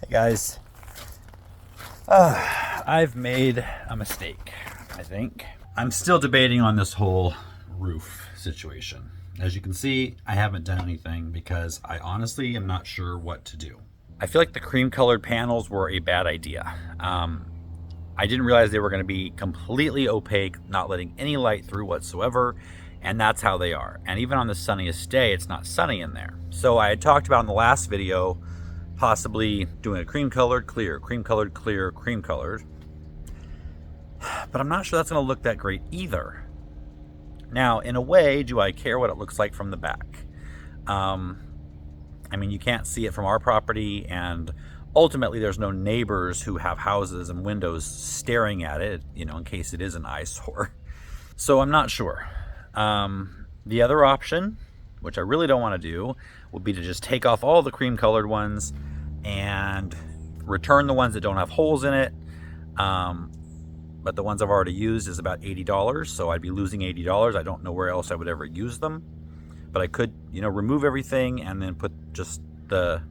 Hey guys, I've made a mistake, I think. I'm still debating on this whole roof situation. As you can see, I haven't done anything because I honestly am not sure what to do. I feel like the cream colored panels were a bad idea. I didn't realize they were going to be completely opaque, not letting any light through whatsoever, and that's how they are. And even on the sunniest day, it's not sunny in there. So I had talked about in the last video possibly doing a cream colored, clear, cream colored, clear, cream colored. But I'm not sure that's going to look that great either. Now, in a way, do I care what it looks like from the back? I mean, you can't see it from our property, and ultimately there's no neighbors who have houses and windows staring at it, you know, in case it is an eyesore. So I'm not sure. The other option, which I really don't want to do, would be to just take off all the cream colored ones and return the ones that don't have holes in it. But the ones I've already used is about $80, so I'd be losing $80. I don't know where else I would ever use them. But I could, you know, remove everything and then put just the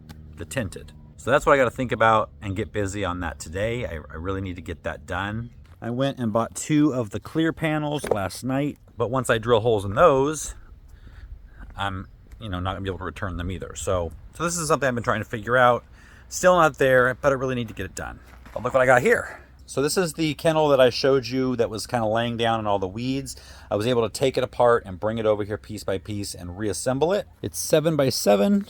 tinted. So that's what I got to think about and get busy on that today. I really need to get that done. I went and bought 2 of the clear panels last night, but once I drill holes in those, I'm, you know, not gonna be able to return them either. So this is something I've been trying to figure out. Still not there, but I really need to get it done. But look what I got here. So this is the kennel that I showed you that was kind of laying down in all the weeds. I was able to take it apart and bring it over here piece by piece and reassemble it. It's 7 by 7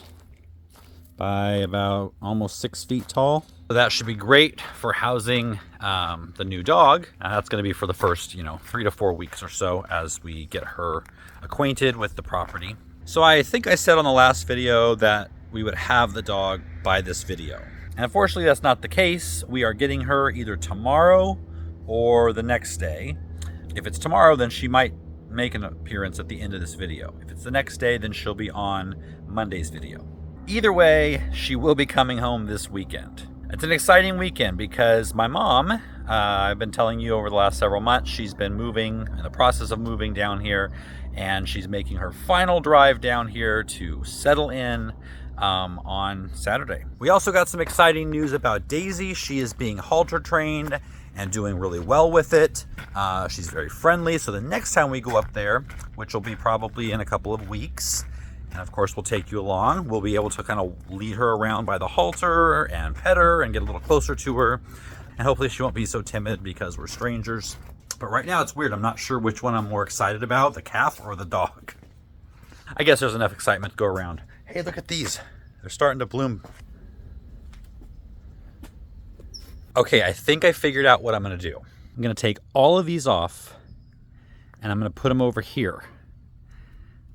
by about almost 6 feet tall. So that should be great for housing the new dog. That's going to be for the first, 3 to 4 weeks or so as we get her acquainted with the property. So I think I said on the last video that we would have the dog by this video. And unfortunately, that's not the case. We are getting her either tomorrow or the next day. If it's tomorrow, then she might make an appearance at the end of this video. If it's the next day, then she'll be on Monday's video. Either way, she will be coming home this weekend. It's an exciting weekend because my mom, I've been telling you over the last several months, she's been moving, in the process of moving down here, and she's making her final drive down here to settle in on Saturday. We also got some exciting news about Daisy. She is being halter trained and doing really well with it. She's very friendly, so the next time we go up there, which will be probably in a couple of weeks, and of course we'll take you along, we'll be able to kind of lead her around by the halter and pet her and get a little closer to her, and hopefully she won't be so timid because we're strangers. But right now it's weird. I'm not sure which one I'm more excited about, the calf or the dog. I guess there's enough excitement to go around. Hey, look at these. They're starting to bloom. Okay, I think I figured out what I'm going to do. I'm going to take all of these off and I'm going to put them over here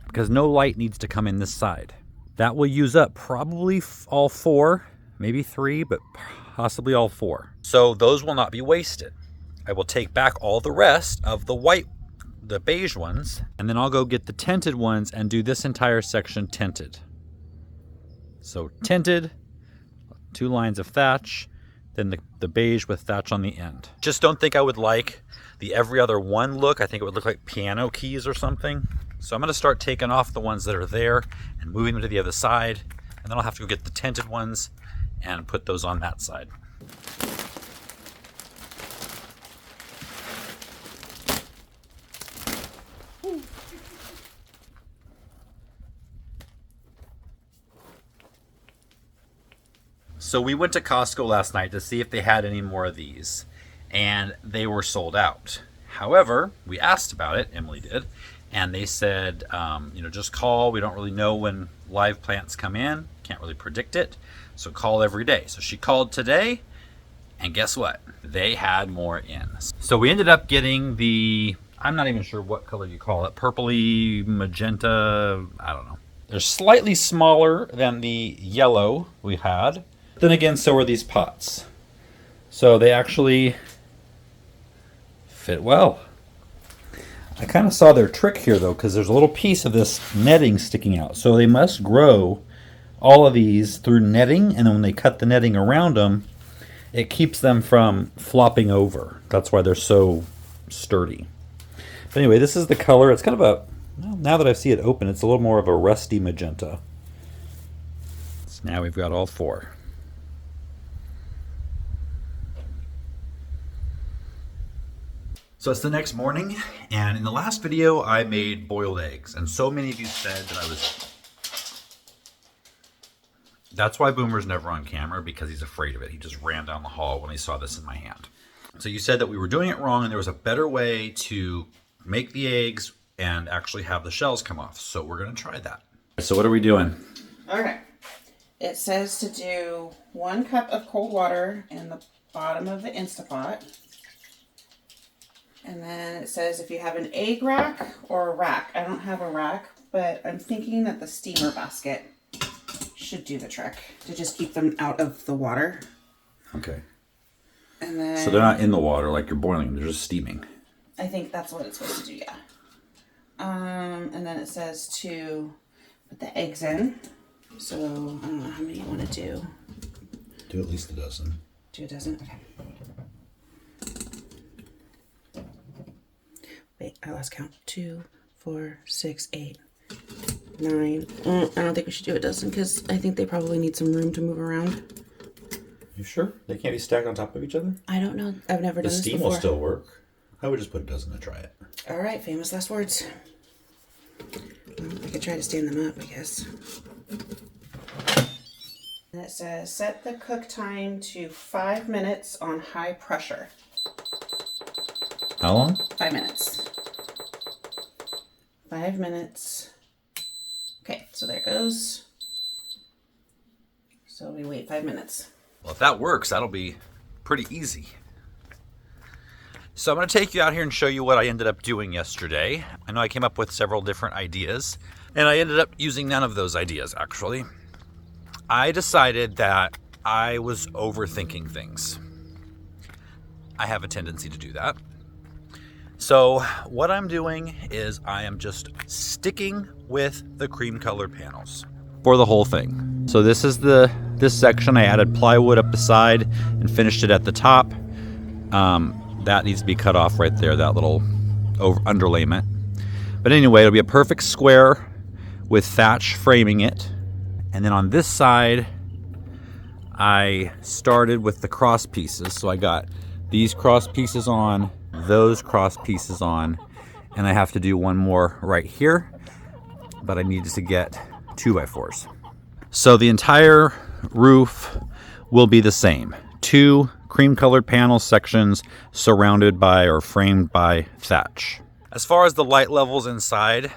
because no light needs to come in this side. That will use up probably all 4, maybe 3, but possibly all 4. So those will not be wasted. I will take back all the rest of the white, the beige ones, and then I'll go get the tinted ones and do this entire section tinted. So tinted, 2 lines of thatch, then the beige with thatch on the end. Just don't think I would like the every other one look. I think it would look like piano keys or something. So I'm going to start taking off the ones that are there and moving them to the other side. And then I'll have to go get the tinted ones and put those on that side. So we went to Costco last night to see if they had any more of these, and they were sold out. However, we asked about it, Emily did, and they said, just call. We don't really know when live plants come in. Can't really predict it, so call every day. So she called today, and guess what? They had more in. So we ended up getting the, I'm not even sure what color you call it, purpley, magenta, I don't know. They're slightly smaller than the yellow we had. Then again, so are these pots. So they actually fit well. I kind of saw their trick here though, because there's a little piece of this netting sticking out. So they must grow all of these through netting, and then when they cut the netting around them, it keeps them from flopping over. That's why they're so sturdy. But anyway, this is the color. It's kind of a, well, now that I see it open, it's a little more of a rusty magenta. So now we've got all 4. So it's the next morning, and in the last video I made boiled eggs, and so many of you said that I was... That's why Boomer's never on camera, because he's afraid of it. He just ran down the hall when he saw this in my hand. So you said that we were doing it wrong and there was a better way to make the eggs and actually have the shells come off. So we're going to try that. So what are we doing? Okay. It says to do 1 cup of cold water in the bottom of the Instapot. And then it says if you have an egg rack or a rack. I don't have a rack, but I'm thinking that the steamer basket should do the trick to just keep them out of the water. Okay. And then, so they're not in the water like you're boiling them, they're just steaming. I think that's what it's supposed to do, yeah. And then it says to put the eggs in. So I don't know how many you want to do. Do at least a dozen. Do a dozen? Okay. Wait, I lost count. 2, 4, 6, 8, 9. I don't think we should do a dozen because I think they probably need some room to move around. You sure? They can't be stacked on top of each other? I don't know. I've never done this before. The steam will still work. I would just put a dozen to try it. All right, famous last words. Well, I could try to stand them up, I guess. And it says set the cook time to 5 minutes on high pressure. How long? 5 minutes. 5 minutes. Okay, so there it goes. So we wait 5 minutes. Well, if that works, that'll be pretty easy. So I'm going to take you out here and show you what I ended up doing yesterday. I know I came up with several different ideas, and I ended up using none of those ideas, actually. I decided that I was overthinking things. I have a tendency to do that. So what I'm doing is I am just sticking with the cream colored panels for the whole thing. So this is this section. I added plywood up the side and finished it at the top. That needs to be cut off right there, that little underlayment. But anyway, it'll be a perfect square with thatch framing it. And then on this side, I started with the cross pieces. So I got these cross pieces on, those cross pieces on, and I have to do one more right here, but I needed to get 2x4s. So the entire roof will be the same. 2 cream colored panel sections surrounded by or framed by thatch. As far as the light levels inside,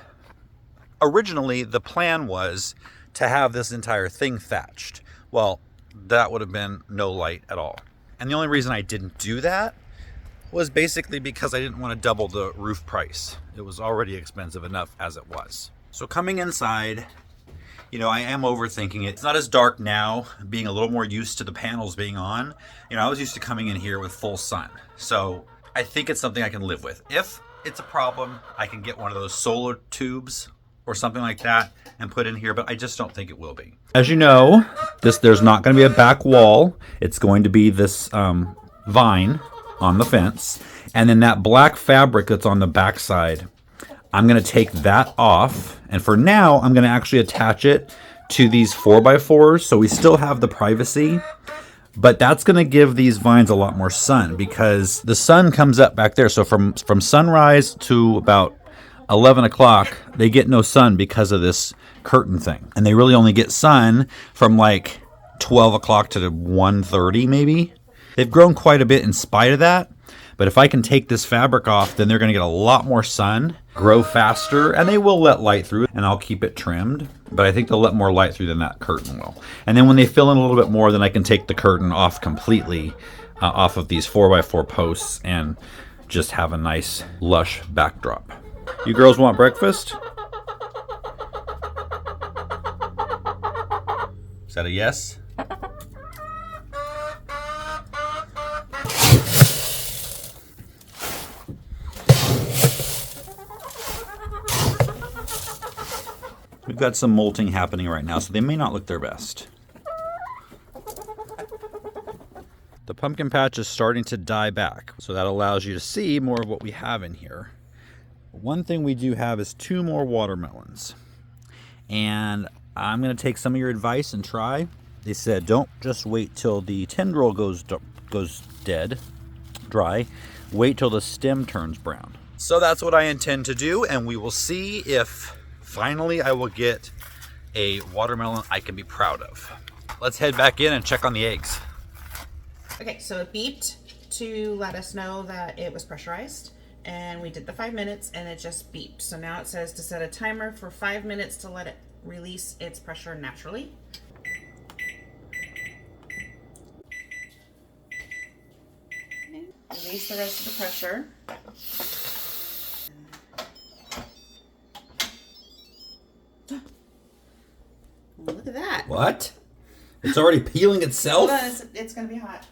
originally the plan was to have this entire thing thatched. Well, that would have been no light at all. And the only reason I didn't do that was basically because I didn't want to double the roof price. It was already expensive enough as it was. So coming inside, you know, I am overthinking it. It's not as dark now, being a little more used to the panels being on. You know, I was used to coming in here with full sun. So I think it's something I can live with. If it's a problem, I can get one of those solar tubes or something like that and put in here, but I just don't think it will be. As you know, there's not going to be a back wall. It's going to be this vine on the fence. And then that black fabric that's on the back side, I'm going to take that off. And for now, I'm going to actually attach it to these 4x4s. So we still have the privacy, but that's going to give these vines a lot more sun because the sun comes up back there. So from sunrise to about 11 o'clock, they get no sun because of this curtain thing. And they really only get sun from like 12 o'clock to 1:30 maybe. They've grown quite a bit in spite of that. But if I can take this fabric off, then they're going to get a lot more sun, grow faster, and they will let light through, and I'll keep it trimmed. But I think they'll let more light through than that curtain will. And then when they fill in a little bit more, then I can take the curtain off completely off of these 4x4 posts and just have a nice, lush backdrop. You girls want breakfast? Is that a yes? We've got some molting happening right now, so they may not look their best. The pumpkin patch is starting to die back, so that allows you to see more of what we have in here. One thing we do have is 2 more watermelons. And I'm going to take some of your advice and try. They said don't just wait till the tendril goes dead, dry, wait till the stem turns brown. So that's what I intend to do, and we will see if finally I will get a watermelon I can be proud of. Let's head back in and check on the eggs. Okay, so it beeped to let us know that it was pressurized, and we did the 5 minutes and it just beeped. So now it says to set a timer for 5 minutes to let it release its pressure naturally. Okay, release the rest of the pressure. Look at that. What? It's already peeling itself? Hold on, it's gonna be hot.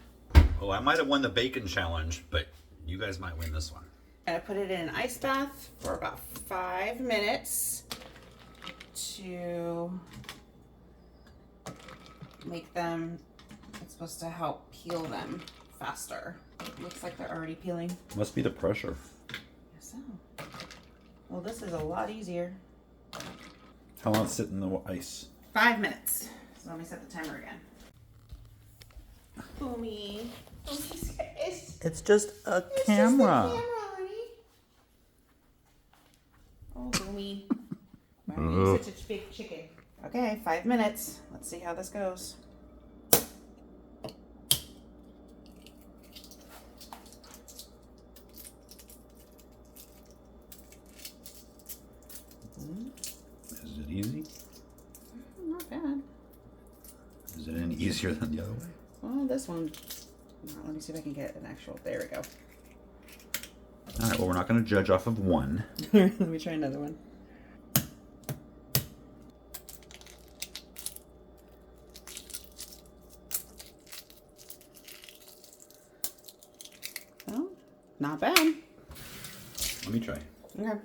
Oh, I might have won the bacon challenge, but you guys might win this one. And I put it in an ice bath for about 5 minutes to make them, it's supposed to help peel them faster. Looks like they're already peeling. Must be the pressure. So, well, this is a lot easier. How long does it sit in the ice? 5 minutes. So let me set the timer again. Boomy. It's just a It's camera. just a camera, honey. Oh, Boomy. Why are you such a big chicken? Okay, 5 minutes. Let's see how this goes. Is it easy? Not bad. Is it any easier than the other way? Well, this one. Let me see if I can get an actual. There we go. All right, well, we're not going to judge off of one. Let me try another one. Well, not bad. Let me try. Okay.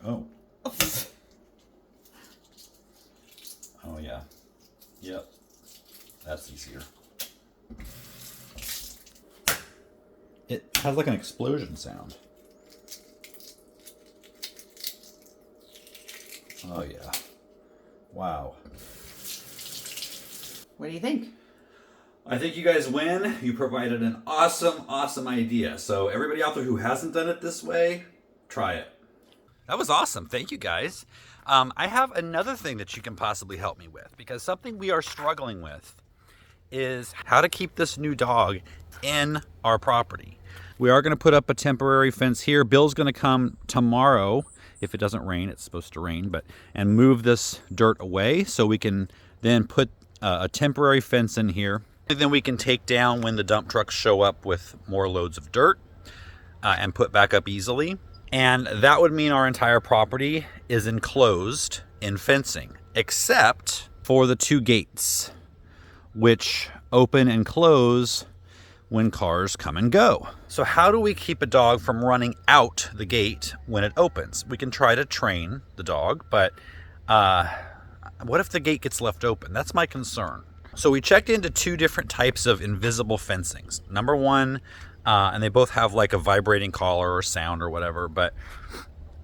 Oh. Oh, yeah. Yep. That's easier. It has like an explosion sound. Oh, yeah. Wow. What do you think? I think you guys win. You provided an awesome, awesome idea. So everybody out there who hasn't done it this way, try it. That was awesome. Thank you, guys. I have another thing that you can possibly help me with, because something we are struggling with is how to keep this new dog in our property. We are going to put up a temporary fence here. Bill's going to come tomorrow, if it doesn't rain. It's supposed to rain, and move this dirt away so we can then put a temporary fence in here. And then we can take down when the dump trucks show up with more loads of dirt and put back up easily. And that would mean our entire property is enclosed in fencing, except for the 2 gates, which open and close when cars come and go. So how do we keep a dog from running out the gate when it opens? We can try to train the dog, but what if the gate gets left open? That's my concern. So we checked into 2 different types of invisible fencings. Number one, and they both have like a vibrating collar or sound or whatever, but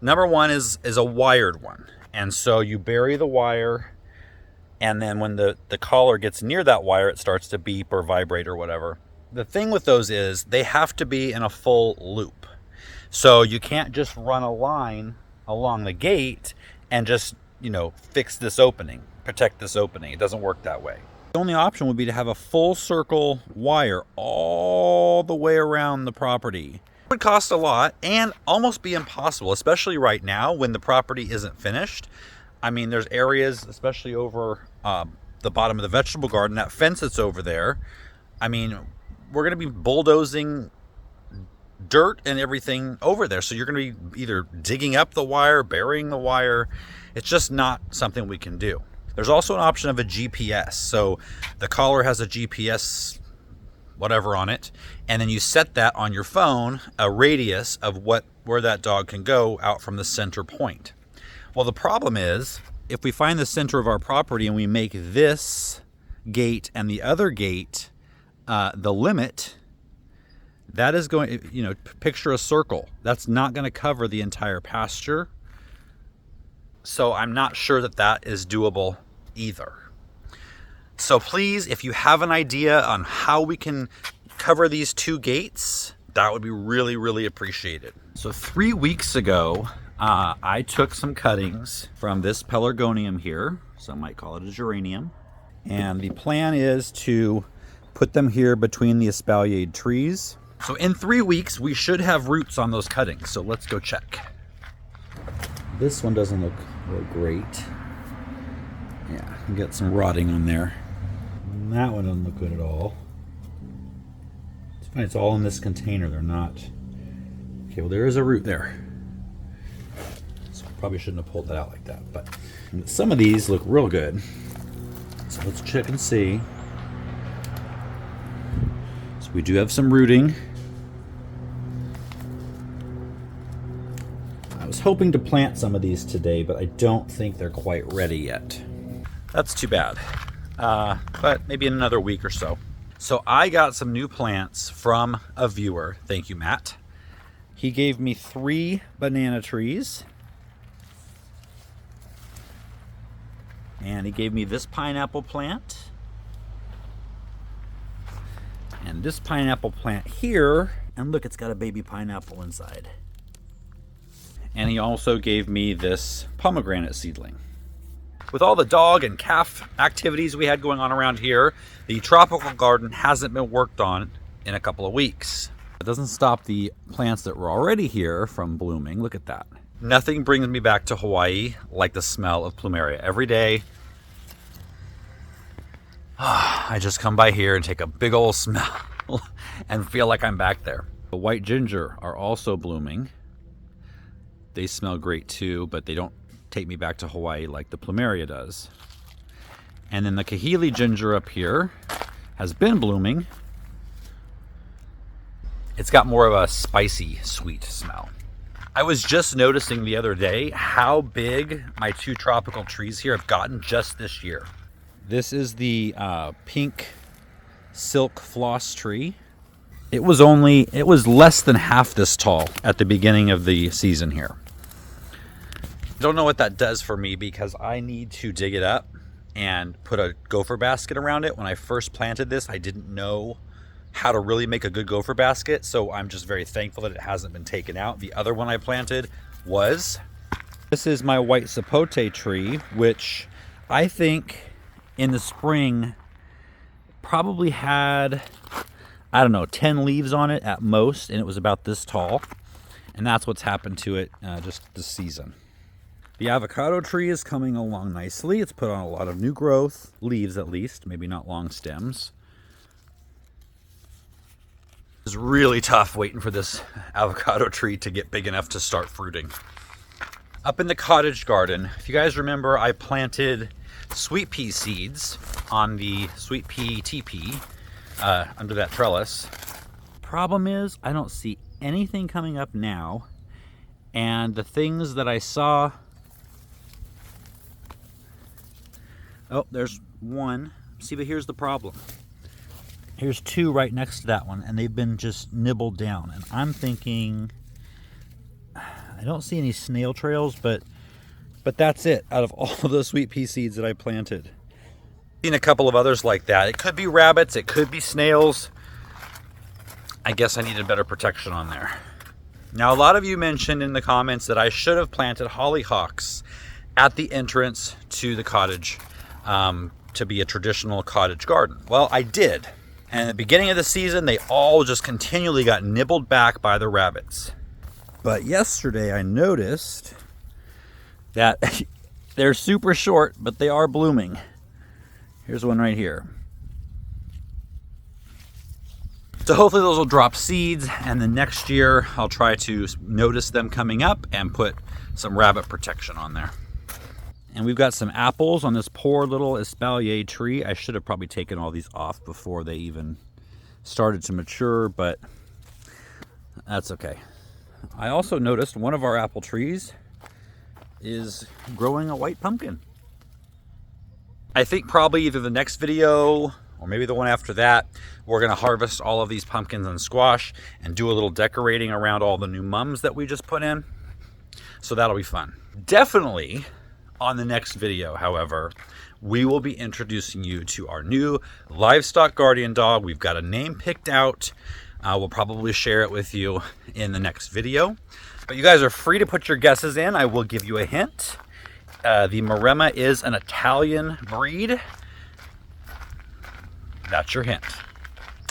number one is a wired one. And so you bury the wire, and then when the collar gets near that wire, it starts to beep or vibrate or whatever. The thing with those is they have to be in a full loop. So you can't just run a line along the gate and just, fix this opening, protect this opening. It doesn't work that way. The only option would be to have a full circle wire all the way around the property. It would cost a lot and almost be impossible, especially right now when the property isn't finished. I mean, there's areas, especially over the bottom of the vegetable garden, that fence that's over there. I mean, we're going to be bulldozing dirt and everything over there. So you're going to be either digging up the wire, burying the wire. It's just not something we can do. There's also an option of a GPS. So the collar has a GPS whatever on it, and then you set that on your phone, a radius of where that dog can go out from the center point. Well, the problem is, if we find the center of our property and we make this gate and the other gate the limit, that is going, picture a circle. That's not going to cover the entire pasture. So I'm not sure that is doable either. So please, if you have an idea on how we can cover these 2 gates, that would be really, really appreciated. So 3 weeks ago, I took some cuttings from this pelargonium here. Some might call it a geranium. And the plan is to put them here between the espaliered trees. So in 3 weeks, we should have roots on those cuttings. So let's go check. This one doesn't look real great. Yeah, you got some rotting on there. And that one doesn't look good at all. It's fine, it's all in this container. They're not. Okay, well, there is a root there. So probably shouldn't have pulled that out like that. But some of these look real good. So let's check and see. So we do have some rooting. I was hoping to plant some of these today, but I don't think they're quite ready yet. That's too bad. But maybe in another week or so. So I got some new plants from a viewer. Thank you, Matt. He gave me 3 banana trees. And he gave me this pineapple plant. And this pineapple plant here. And look, it's got a baby pineapple inside. And he also gave me this pomegranate seedling. With all the dog and calf activities we had going on around here, the tropical garden hasn't been worked on in a couple of weeks. It doesn't stop the plants that were already here from blooming. Look at that. Nothing brings me back to Hawaii like the smell of plumeria. Every day, I just come by here and take a big old smell and feel like I'm back there. The white ginger are also blooming. They smell great too, but they don't take me back to Hawaii like the plumeria does. And then the kahili ginger up here has been blooming. It's got more of a spicy, sweet smell. I was just noticing the other day how big my 2 tropical trees here have gotten just this year. This is the pink silk floss tree. It was less than half this tall at the beginning of the season here. Don't know what that does for me because I need to dig it up and put a gopher basket around it. When I first planted this, I didn't know how to really make a good gopher basket, so I'm just very thankful that it hasn't been taken out. The other one I planted was, this is my white sapote tree, which I think in the spring probably had, I don't know, 10 leaves on it at most, and it was about this tall. And that's what's happened to it just this season. The avocado tree is coming along nicely. It's put on a lot of new growth, leaves at least, maybe not long stems. It's really tough waiting for this avocado tree to get big enough to start fruiting. Up in the cottage garden, if you guys remember, I planted sweet pea seeds on the sweet pea teepee under that trellis. Problem is, I don't see anything coming up now, and the things that I saw. Oh, there's one. See, but here's the problem. Here's 2 right next to that one, and they've been just nibbled down. And I'm thinking, I don't see any snail trails, but that's it out of all of those sweet pea seeds that I planted. I've seen a couple of others like that. It could be rabbits, it could be snails. I guess I needed better protection on there. Now, a lot of you mentioned in the comments that I should have planted hollyhocks at the entrance to the cottage. To be a traditional cottage garden. Well, I did. And at the beginning of the season, they all just continually got nibbled back by the rabbits. But yesterday I noticed that they're super short, but they are blooming. Here's one right here. So hopefully those will drop seeds, and then next year I'll try to notice them coming up and put some rabbit protection on there. And we've got some apples on this poor little espalier tree. I should have probably taken all these off before they even started to mature, but that's okay. I also noticed one of our apple trees is growing a white pumpkin. I think probably either the next video or maybe the one after that, we're gonna harvest all of these pumpkins and squash and do a little decorating around all the new mums that we just put in. So that'll be fun. Definitely on the next video, however, we will be introducing you to our new livestock guardian dog. We've got a name picked out. We'll probably share it with you in the next video. But you guys are free to put your guesses in. I will give you a hint. The Maremma is an Italian breed. That's your hint.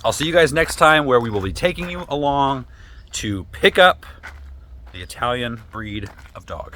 I'll see you guys next time, where we will be taking you along to pick up the Italian breed of dog.